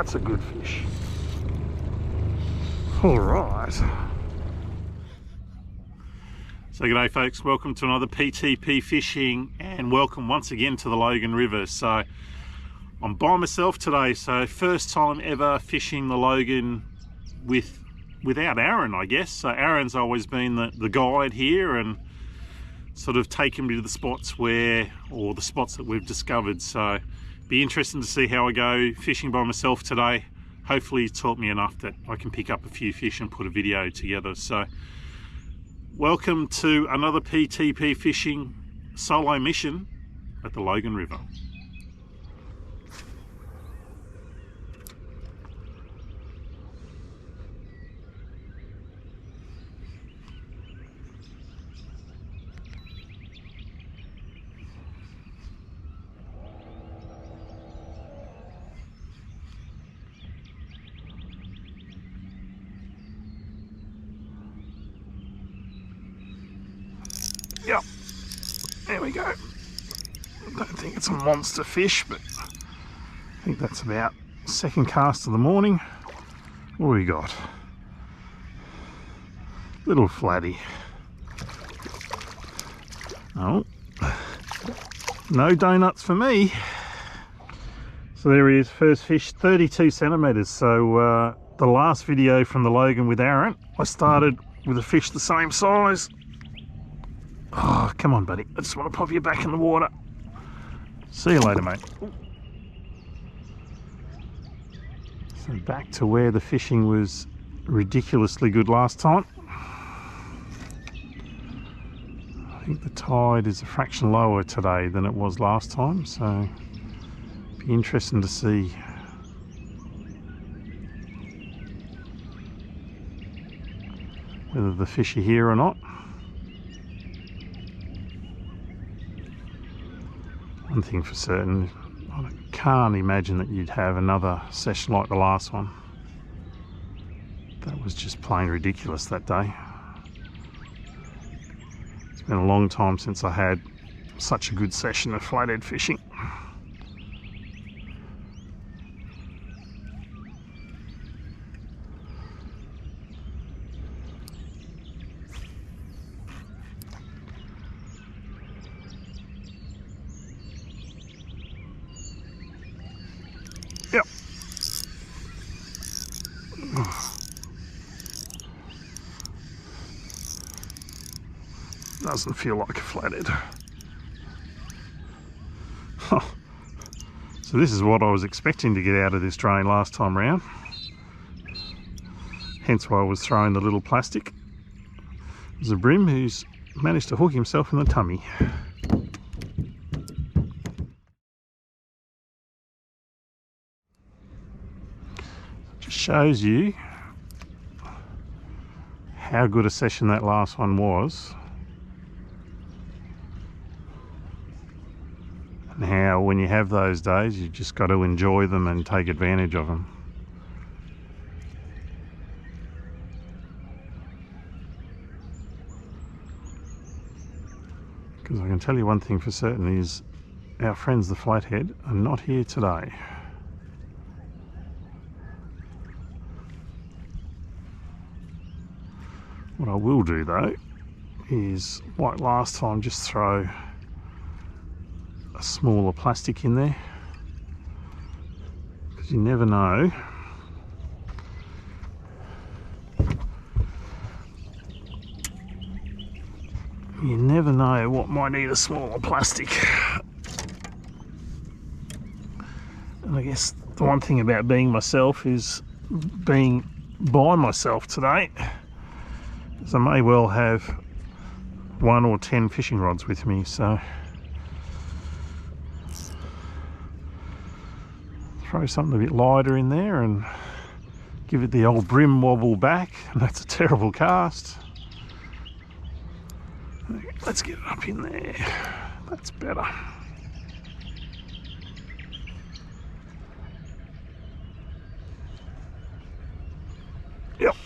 that's a good fish. All right. So g'day folks, welcome to another PTP fishing, and welcome once again to the Logan River. So I'm by myself today, so first time ever fishing the Logan without Aaron, I guess. So Aaron's always been the guide here and sort of taken me to the spots or the spots that we've discovered. So be interesting to see how I go fishing by myself today. Hopefully he's taught me enough that I can pick up a few fish and put a video together. So welcome to another PTP fishing solo mission at the Logan River. Yep, there we go. I don't think it's a monster fish, but I think that's about second cast of the morning. What do we got? Little flatty. Oh, no donuts for me. So there he is, first fish, 32 centimeters. So the last video from the Logan with Aaron, I started with a fish the same size. Oh, come on, buddy. I just want to pop you back in the water. See you later, mate. So back to where the fishing was ridiculously good last time. I think the tide is a fraction lower today than it was last time, so be interesting to see whether the fish are here or not. One thing for certain, I can't imagine that you'd have another session like the last one. That was just plain ridiculous that day. It's been a long time since I had such a good session of flathead fishing. Yep. Doesn't feel like a flathead. So this is what I was expecting to get out of this drain last time round. Hence why I was throwing the little plastic. There's a brim who's managed to hook himself in the tummy. Just shows you how good a session that last one was, and how when you have those days you just got to enjoy them and take advantage of them. Because I can tell you one thing for certain is our friends the flathead are not here today. What I will do though is, like last time, just throw a smaller plastic in there, because you never know what might need a smaller plastic. And I guess the one thing about being myself is being by myself today, is I may well have 1 or 10 fishing rods with me, so throw something a bit lighter in there and give it the old brim wobble back, and that's a terrible cast. Let's get it up in there, that's better. Yep.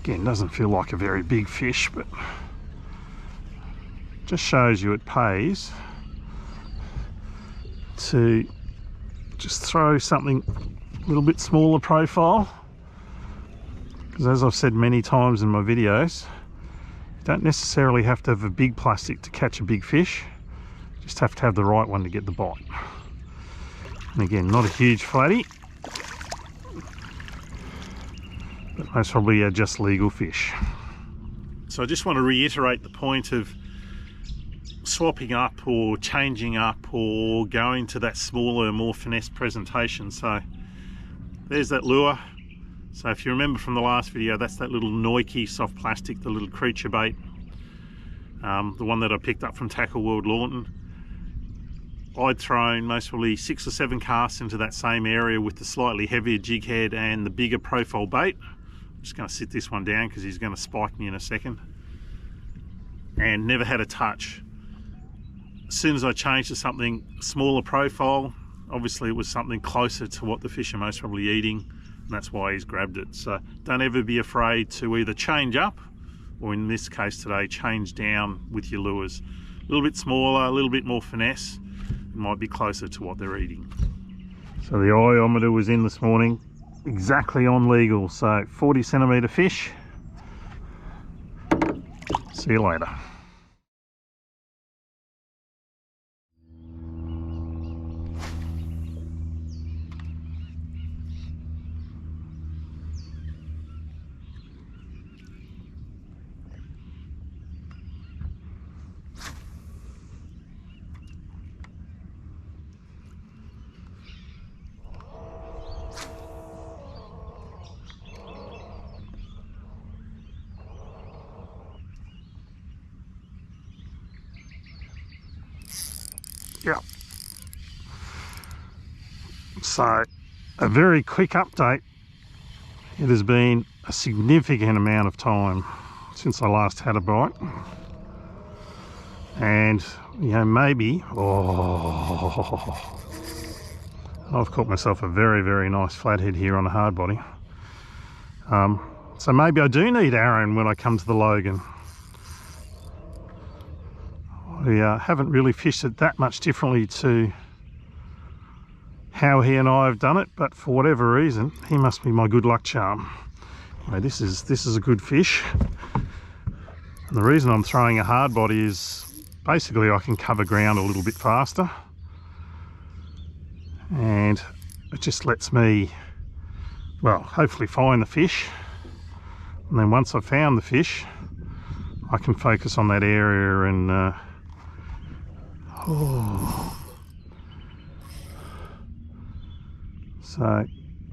Again, doesn't feel like a very big fish, but just shows you it pays to just throw something a little bit smaller profile, because as I've said many times in my videos, you don't necessarily have to have a big plastic to catch a big fish, you just have to have the right one to get the bite. And again, not a huge flatty, but most probably are just legal fish. So I just want to reiterate the point of swapping up or changing up or going to that smaller, more finesse presentation. So there's that lure. So if you remember from the last video, that's that little Noiki soft plastic, the little creature bait, the one that I picked up from Tackle World Lawton. I'd thrown most probably 6 or 7 casts into that same area with the slightly heavier jig head and the bigger profile bait. I'm just going to sit this one down because he's going to spike me in a second. And never had a touch. As soon as I changed to something smaller profile, obviously it was something closer to what the fish are most probably eating, and that's why he's grabbed it. So don't ever be afraid to either change up, or in this case today, change down with your lures. A little bit smaller, a little bit more finesse, it might be closer to what they're eating. So the iometer was in this morning, exactly on legal, so 40 centimetre fish. See you later. Yeah. So, a very quick update. It has been a significant amount of time since I last had a bite. And, you know, maybe, I've caught myself a very, very nice flathead here on a hard body. So maybe I do need Aaron when I come to the Logan. We haven't really fished it that much differently to how he and I have done it, but for whatever reason, he must be my good luck charm. Anyway, this is a good fish, and the reason I'm throwing a hard body is basically I can cover ground a little bit faster, and it just lets me, well, hopefully find the fish, and then once I've found the fish, I can focus on that area and so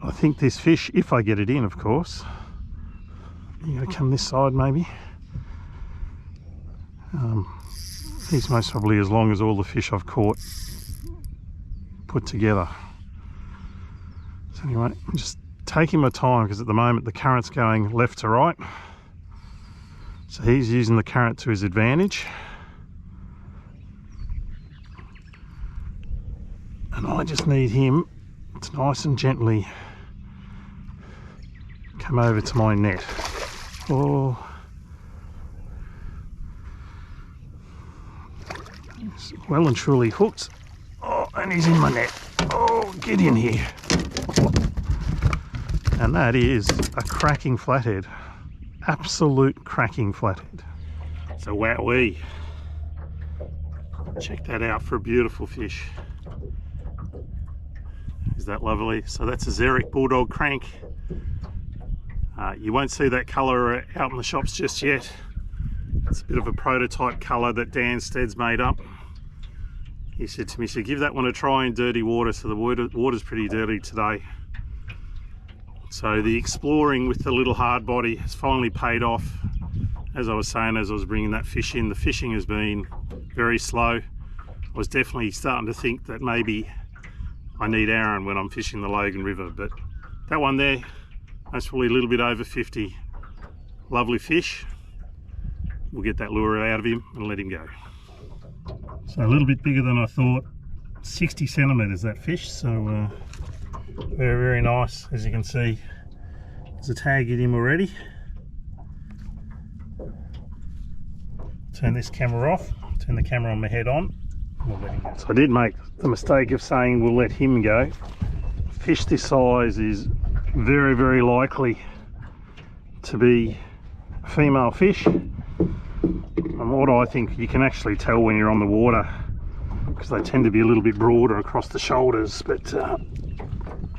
I think this fish, if I get it in, of course, you're going to come this side maybe. He's most probably as long as all the fish I've caught put together. So anyway, I'm just taking my time because at the moment the current's going left to right. So he's using the current to his advantage. And I just need him to nice and gently come over to my net. Oh, he's well and truly hooked. Oh, and he's in my net. Oh, get in here. And that is a cracking flathead. Absolute cracking flathead. So wowee. Check that out for a beautiful fish. Is that lovely? So that's a Xeric Bulldog crank. You won't see that colour out in the shops just yet. It's a bit of a prototype colour that Dan Stead's made up. He said to me, so give that one a try in dirty water. So the water's pretty dirty today. So the exploring with the little hard body has finally paid off. As I was saying, as I was bringing that fish in, the fishing has been very slow. I was definitely starting to think that maybe I need Aaron when I'm fishing the Logan River, but that one there, that's probably a little bit over 50. Lovely fish. We'll get that lure out of him and let him go. So a little bit bigger than I thought. 60 centimetres that fish, so very, very nice. As you can see, there's a tag in him already. Turn this camera off, turn the camera on my head on. So I did make the mistake of saying we'll let him go. Fish this size is very, very likely to be a female fish. And what I think you can actually tell when you're on the water, because they tend to be a little bit broader across the shoulders, but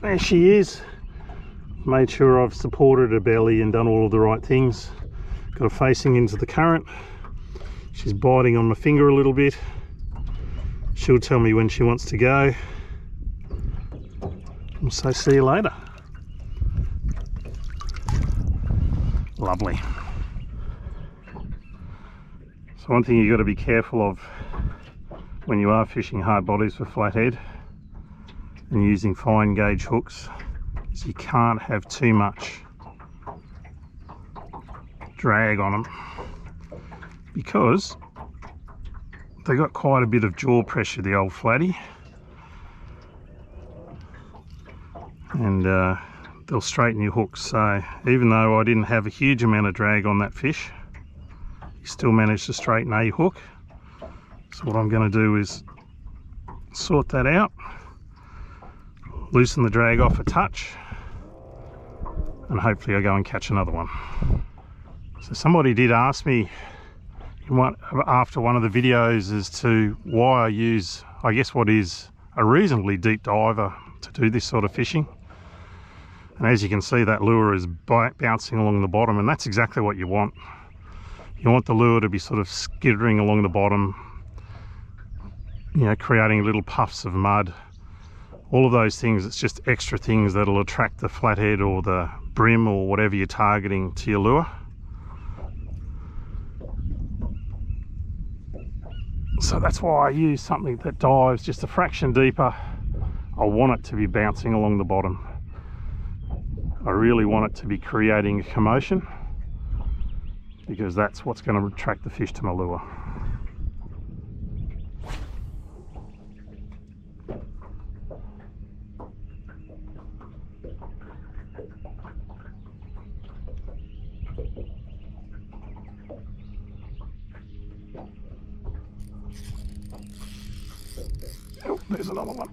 there she is. Made sure I've supported her belly and done all of the right things. Got her facing into the current. She's biting on my finger a little bit. She'll tell me when she wants to go. So see you later. Lovely. So one thing you've got to be careful of when you are fishing hard bodies for flathead and using fine gauge hooks is you can't have too much drag on them, because they got quite a bit of jaw pressure, the old flatty, and they'll straighten your hooks. So even though I didn't have a huge amount of drag on that fish, he still managed to straighten a hook. So what I'm going to do is sort that out, loosen the drag off a touch, and hopefully I go and catch another one. So somebody did ask me after one of the videos as to why I use, I guess, what is a reasonably deep diver to do this sort of fishing. And as you can see, that lure is bouncing along the bottom, and that's exactly what you want. You want the lure to be sort of skittering along the bottom, you know, creating little puffs of mud. All of those things, it's just extra things that'll attract the flathead or the brim or whatever you're targeting to your lure. So that's why I use something that dives just a fraction deeper. I want it to be bouncing along the bottom. I really want it to be creating a commotion, because that's what's going to attract the fish to my lure. Oh, there's another one.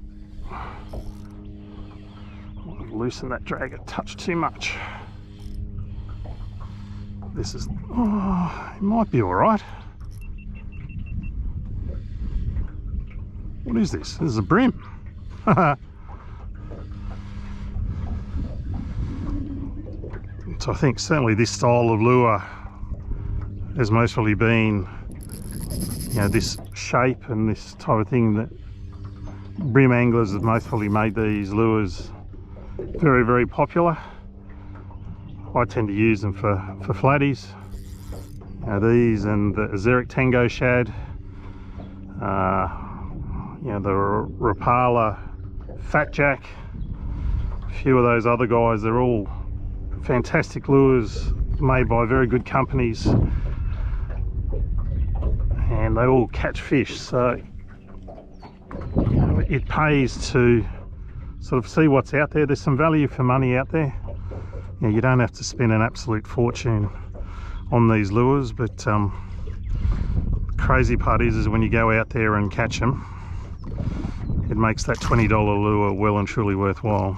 I've loosened that drag a touch too much. This is, oh, it might be all right. What is this? This is a brim. So I think certainly this style of lure has mostly been, you know, this shape and this type of thing, that brim anglers have mostly made these lures very, very popular. I tend to use them for flatties. These and the Azeric Tango shad, you know, the Rapala Fat Jack, a few of those other guys. They're all fantastic lures made by very good companies, and they all catch fish. So you know, it pays to sort of see what's out there. There's some value for money out there. You know, you don't have to spend an absolute fortune on these lures, but the crazy part is when you go out there and catch them, it makes that $20 lure well and truly worthwhile.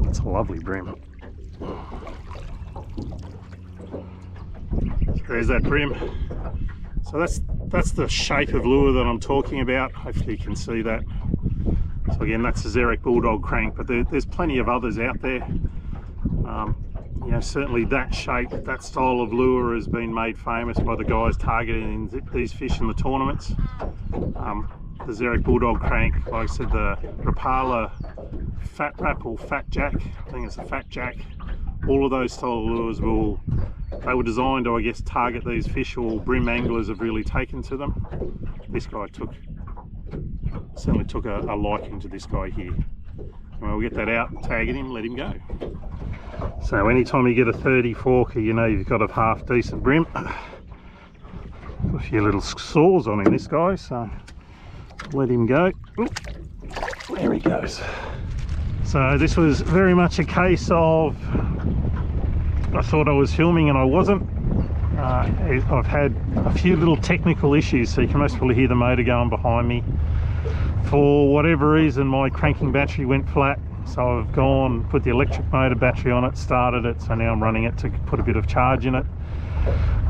It's a lovely brim. So there's that brim. So that's the shape of lure that I'm talking about. Hopefully you can see that. So again, that's a Azeric Bulldog crank, but there's plenty of others out there. You know, certainly that shape, that style of lure has been made famous by the guys targeting these fish in the tournaments. The Azeric Bulldog crank, like I said, the Rapala Fat Rap or Fat Jack, I think it's a Fat Jack. All of those style of lures they were designed to, I guess, target these fish, or brim anglers have really taken to them. This guy certainly took a liking to this guy here. We'll get that out, tagging him, let him go. So anytime you get a 30 forker, you know you've got a half decent brim. A few little sores on him, this guy, so let him go. Ooh, there he goes. So this was very much a case of, I thought I was filming and I wasn't. I've had a few little technical issues, so you can most probably hear the motor going behind me. For whatever reason, my cranking battery went flat, so I've gone, put the electric motor battery on it, started it, so now I'm running it to put a bit of charge in it.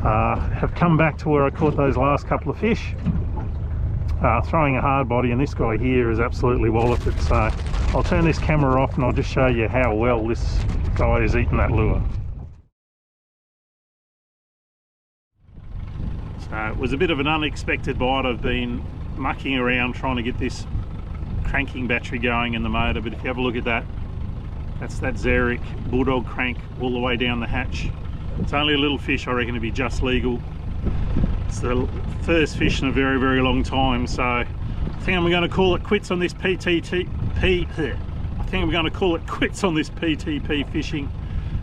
Have come back to where I caught those last couple of fish, throwing a hard body, and this guy here is absolutely walloped it. So I'll turn this camera off and I'll just show you how well this guy is eating that lure. So it was a bit of an unexpected bite. I've been mucking around trying to get this cranking battery going in the motor, but if you have a look at that, that's that Xeric Bulldog crank all the way down the hatch. It's only a little fish, I reckon it'd be just legal. It's the first fish in a very, very long time, so I think I'm going to call it quits on this PTP fishing.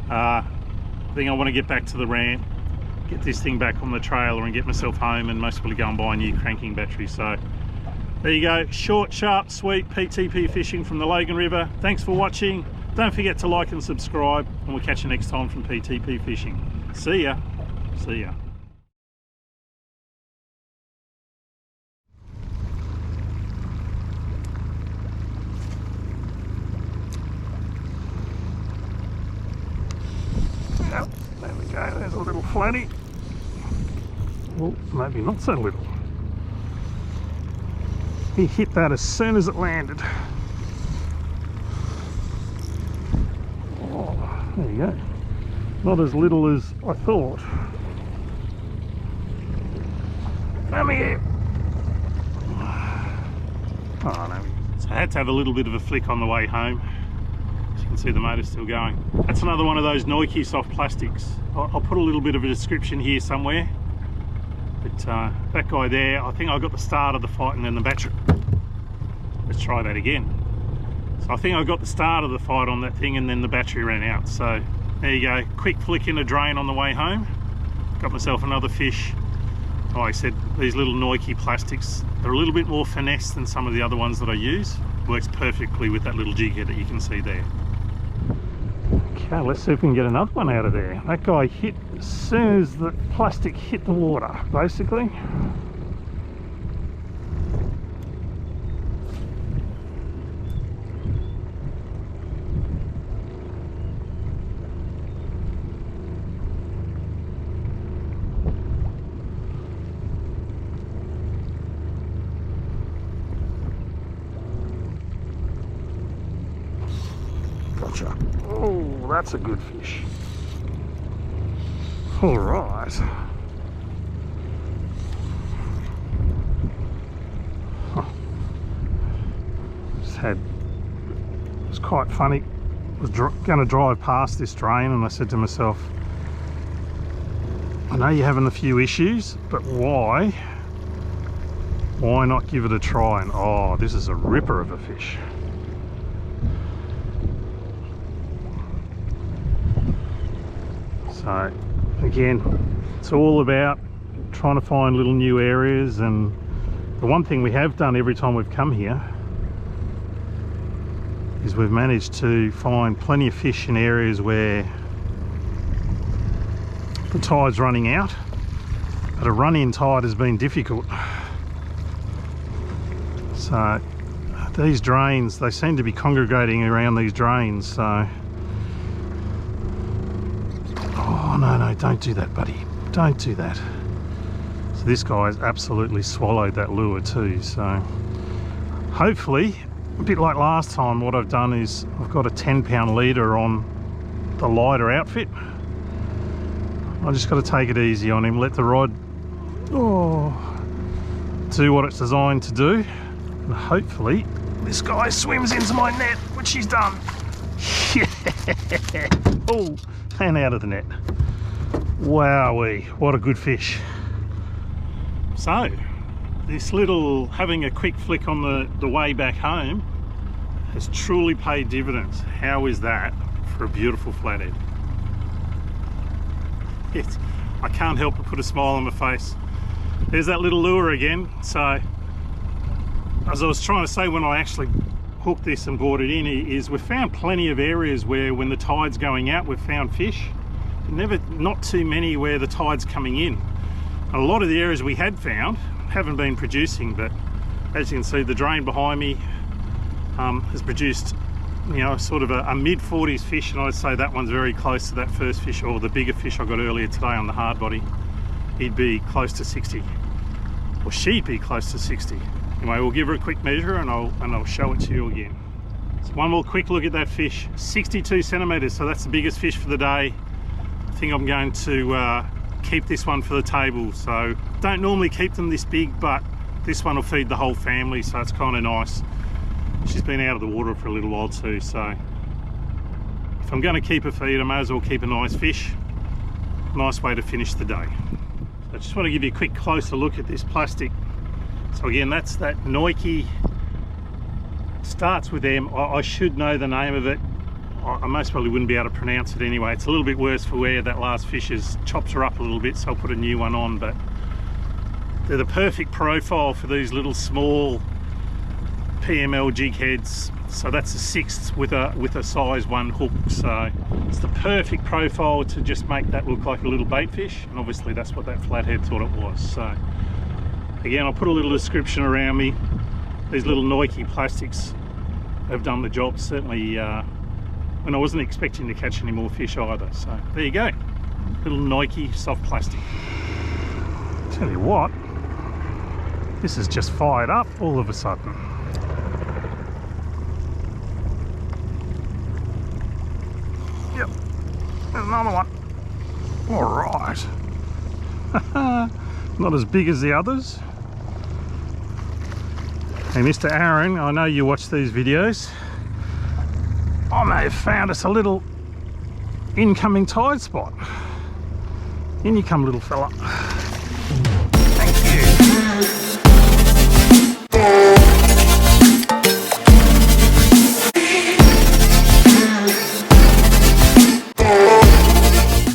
I think I want to get back to the ramp, get this thing back on the trailer and get myself home, and most probably go and buy a new cranking battery. So there you go, short, sharp, sweet PTP fishing from the Logan River. Thanks for watching. Don't forget to like and subscribe, and we'll catch you next time from PTP Fishing. See ya. See ya. Yep, there we go, there's a little flatty. Well, maybe not so little. He hit that as soon as it landed. Oh, there you go. Not as little as I thought. Come here. Oh no. So I had to have a little bit of a flick on the way home. As you can see, the motor's still going. That's another one of those Nike soft plastics. I'll put a little bit of a description here somewhere. But that guy there, I think I got the start of the fight and then the battery. Let's try that again. So I think I got the start of the fight on that thing and then the battery ran out. So there you go, quick flick in a drain on the way home. Got myself another fish. Like I said, these little Nike plastics, they're a little bit more finesse than some of the other ones that I use. Works perfectly with that little jig head that you can see there. Okay, let's see if we can get another one out of there. That guy hit as soon as the plastic hit the water, basically. Gotcha. Oh, that's a good fish. All right. Huh. It was quite funny. I was going to drive past this drain and I said to myself, I know you're having a few issues, but why not give it a try? And oh, this is a ripper of a fish. So again, it's all about trying to find little new areas, and the one thing we have done every time we've come here is we've managed to find plenty of fish in areas where the tide's running out, but a run-in tide has been difficult. So these drains, they seem to be congregating around these drains, so oh no, don't do that, buddy, don't do that. So this guy's absolutely swallowed that lure too, so hopefully, a bit like last time, what I've done is I've got a 10-pound leader on the lighter outfit. I just got to take it easy on him, let the rod do what it's designed to do, and hopefully this guy swims into my net, which he's done. Oh, and out of the net. Wowee, what a good fish. So this little having a quick flick on the way back home has truly paid dividends. How is that for a beautiful flathead? I can't help but put a smile on my face. There's that little lure again. So as I was trying to say when I actually hooked this and brought it in, is we've found plenty of areas where when the tide's going out we've found fish, not too many where the tide's coming in. And a lot of the areas we had found haven't been producing, but as you can see, the drain behind me has produced, you know, sort of a mid-40s fish, and I'd say that one's very close to that first fish, or the bigger fish I got earlier today on the hard body. He'd be close to 60, or she'd be close to 60. Anyway, we'll give her a quick measure and I'll show it to you again. So one more quick look at that fish, 62 centimeters, so that's the biggest fish for the day. I think I'm going to keep this one for the table. So don't normally keep them this big, but this one will feed the whole family, so it's kind of nice. She's been out of the water for a little while too, so if I'm going to keep a feed, I may as well keep a nice fish. Nice way to finish the day. So I just want to give you a quick closer look at this plastic. So again, that's that Nike. Starts with M. I should know the name of it. I most probably wouldn't be able to pronounce it anyway. It's a little bit worse for where that last fish is. Chops her up a little bit, so I'll put a new one on, but they're the perfect profile for these little small PML jig heads. So that's a 6th with a size 1 hook. So it's the perfect profile to just make that look like a little bait fish, and obviously that's what that flathead thought it was. So again, I'll put a little description around me. These little Nike plastics have done the job, certainly when I wasn't expecting to catch any more fish either. So there you go, little Nike soft plastic. Tell you what, this is just fired up all of a sudden. Yep, there's another one. All right. Not as big as the others. Hey Mr. Aaron, I know you watch these videos. I may have found us a little incoming tide spot. In you come, little fella.